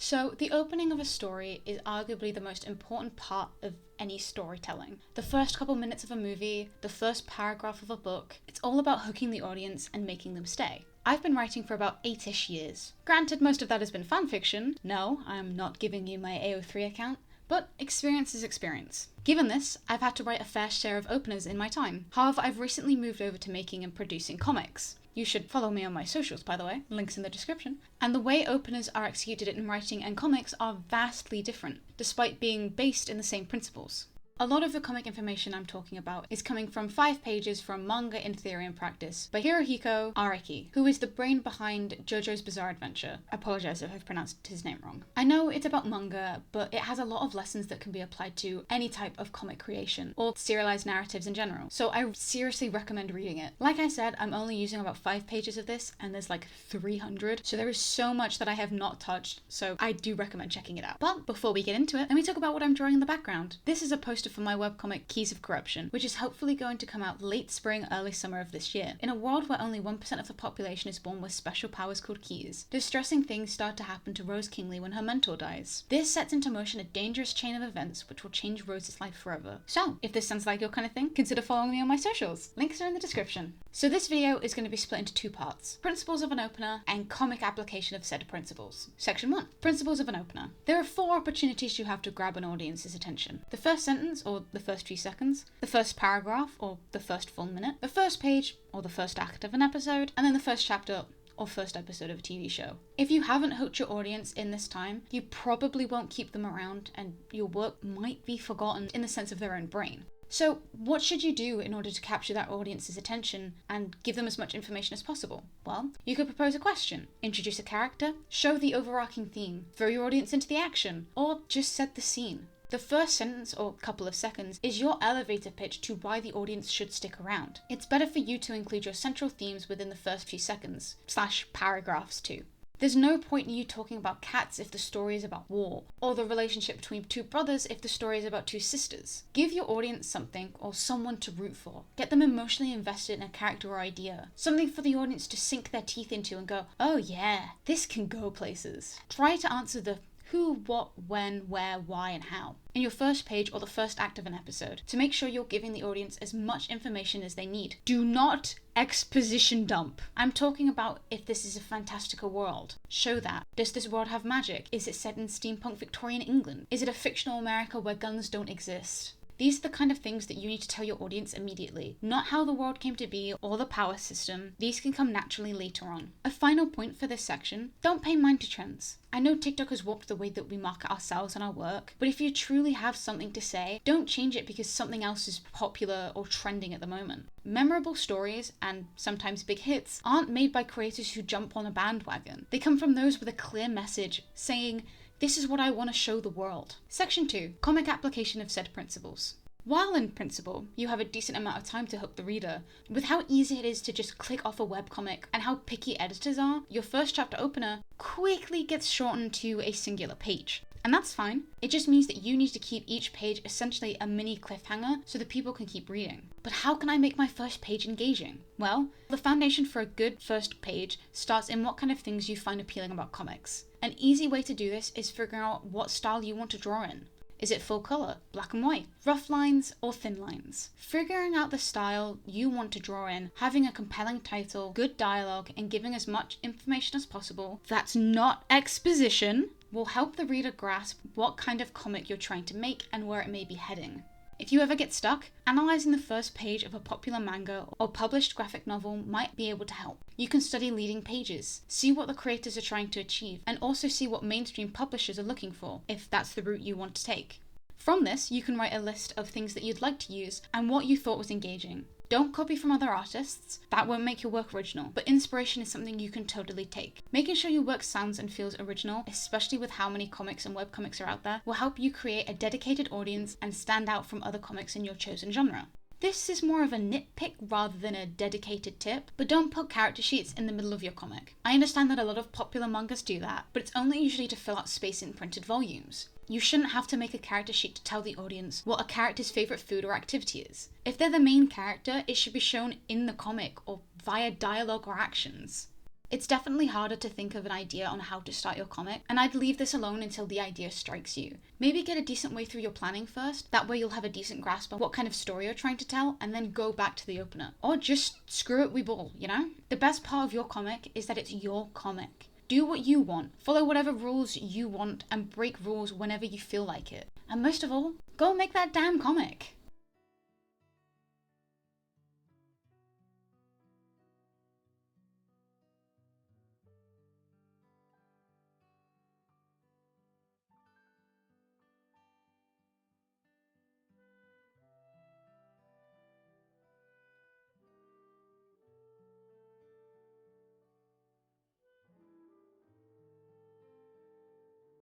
So, the opening of a story is arguably the most important part of any storytelling. The first couple minutes of a movie, the first paragraph of a book, it's all about hooking the audience and making them stay. I've been writing for about 8-ish years. Granted, most of that has been fanfiction. No, I'm not giving you my AO3 account, but experience is experience. Given this, I've had to write a fair share of openers in my time. However, I've recently moved over to making and producing comics. You should follow me on my socials, by the way, links in the description. And the way openers are executed in writing and comics are vastly different, despite being based in the same principles. A lot of the comic information I'm talking about is coming from 5 pages from Manga in Theory and Practice by Hirohiko Araki, who is the brain behind JoJo's Bizarre Adventure. I apologize if I've pronounced his name wrong. I know it's about manga, but it has a lot of lessons that can be applied to any type of comic creation, or serialized narratives in general, so I seriously recommend reading it. Like I said, I'm only using about 5 pages of this, and there's like 300, so there is so much that I have not touched, so I do recommend checking it out. But before we get into it, let me talk about what I'm drawing in the background. This is a poster for my webcomic Keys of Corruption, which is hopefully going to come out late spring, early summer of this year. In a world where only 1% of the population is born with special powers called keys, distressing things start to happen to Rose Kingsley when her mentor dies. This sets into motion a dangerous chain of events which will change Rose's life forever. So, if this sounds like your kind of thing, consider following me on my socials. Links are in the description. So this video is going to be split into 2 parts: principles of an opener and comic application of said principles. Section 1. Principles of an opener. There are 4 opportunities you have to grab an audience's attention. The first sentence, or the first few seconds, the first paragraph, or the first full minute, the first page, or the first act of an episode, and then the first chapter, or first episode of a TV show. If you haven't hooked your audience in this time, you probably won't keep them around, and your work might be forgotten in the sense of their own brain. So, what should you do in order to capture that audience's attention and give them as much information as possible? Well, you could propose a question, introduce a character, show the overarching theme, throw your audience into the action, or just set the scene. The first sentence, or couple of seconds, is your elevator pitch to why the audience should stick around. It's better for you to include your central themes within the first few seconds, / paragraphs too. There's no point in you talking about cats if the story is about war, or the relationship between 2 brothers if the story is about 2 sisters. Give your audience something or someone to root for. Get them emotionally invested in a character or idea. Something for the audience to sink their teeth into and go, oh yeah, this can go places. Try to answer the who, what, when, where, why, and how in your first page or the first act of an episode to make sure you're giving the audience as much information as they need. Do not exposition dump. I'm talking about if this is a fantastical world. Show that. Does this world have magic? Is it set in steampunk Victorian England? Is it a fictional America where guns don't exist? These are the kind of things that you need to tell your audience immediately. Not how the world came to be or the power system. These can come naturally later on. A final point for this section: don't pay mind to trends. I know TikTok has warped the way that we market ourselves and our work, but if you truly have something to say, don't change it because something else is popular or trending at the moment. Memorable stories, and sometimes big hits, aren't made by creators who jump on a bandwagon. They come from those with a clear message, saying, this is what I want to show the world. Section 2. Comic application of said principles. While in principle, you have a decent amount of time to hook the reader, with how easy it is to just click off a webcomic and how picky editors are, your first chapter opener quickly gets shortened to a singular page. And that's fine. It just means that you need to keep each page essentially a mini cliffhanger so that people can keep reading. But how can I make my first page engaging? Well, the foundation for a good first page starts in what kind of things you find appealing about comics. An easy way to do this is figuring out what style you want to draw in. Is it full color, black and white, rough lines, or thin lines? Figuring out the style you want to draw in, having a compelling title, good dialogue, and giving as much information as possible that's not exposition will help the reader grasp what kind of comic you're trying to make and where it may be heading. If you ever get stuck, analysing the first page of a popular manga or published graphic novel might be able to help. You can study leading pages, see what the creators are trying to achieve, and also see what mainstream publishers are looking for, if that's the route you want to take. From this, you can write a list of things that you'd like to use and what you thought was engaging. Don't copy from other artists, that won't make your work original, but inspiration is something you can totally take. Making sure your work sounds and feels original, especially with how many comics and webcomics are out there, will help you create a dedicated audience and stand out from other comics in your chosen genre. This is more of a nitpick rather than a dedicated tip, but don't put character sheets in the middle of your comic. I understand that a lot of popular mangas do that, but it's only usually to fill out space in printed volumes. You shouldn't have to make a character sheet to tell the audience what a character's favourite food or activity is. If they're the main character, it should be shown in the comic or via dialogue or actions. It's definitely harder to think of an idea on how to start your comic, and I'd leave this alone until the idea strikes you. Maybe get a decent way through your planning first, that way you'll have a decent grasp on what kind of story you're trying to tell, and then go back to the opener. Or just screw it, we ball, you know? The best part of your comic is that it's your comic. Do what you want, follow whatever rules you want, and break rules whenever you feel like it. And most of all, go make that damn comic.